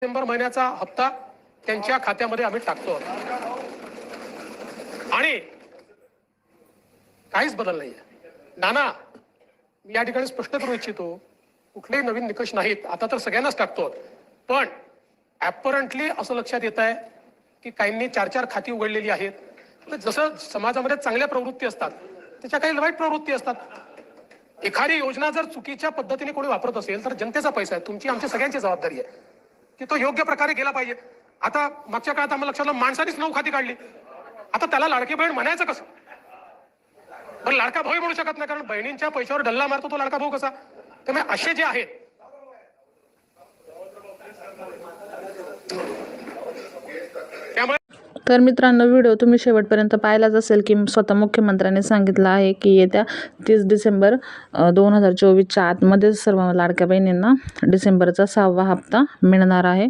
डिसेंबर महिन्याचा हप्ता त्यांच्या खात्यामध्ये आम्ही टाकतो आणि काहीच बदल नाही. नाना, मी या ठिकाणी स्पष्ट करू इच्छितो, कुठलेही नवीन निकष नाहीत. आता तर सगळ्यांनाच टाकतो, पण ऍपरंटली असं लक्षात येत आहे की काहींनी 4-4 खाती उघडलेली आहेत. तर जसं समाजामध्ये चांगल्या प्रवृत्ती असतात, त्याच्या काही वाईट प्रवृत्ती असतात. एखादी योजना जर चुकीच्या पद्धतीने कोणी वापरत असेल तर जनतेचा पैसा आहे, तुमची आमची सगळ्यांची जबाबदारी आहे की तो योग्य प्रकारे गेला पाहिजे. आता मागच्या काळात आम्हाला लक्षात आलं, माणसानेच 9 खाती काढली. आता त्याला लाडकी बहीण म्हणायचं कसं? पण लाडका भाऊ म्हणू शकत नाही, कारण बहिणींच्या पैशावर डल्ला मारतो तो लाडका भाऊ कसा? त्यामुळे असे जे आहेत त्यामुळे. तर मित्रांनो, व्हिडिओ तुम्ही शेवटपर्यंत पाहिलाच असेल की स्वतः मुख्यमंत्र्यांनी सांगितलं आहे की येत्या 30 डिसेंबर 2024च्या आतमध्ये सर्व लाडक्या बहिणींना डिसेंबरचा 6वा हप्ता मिळणार आहे.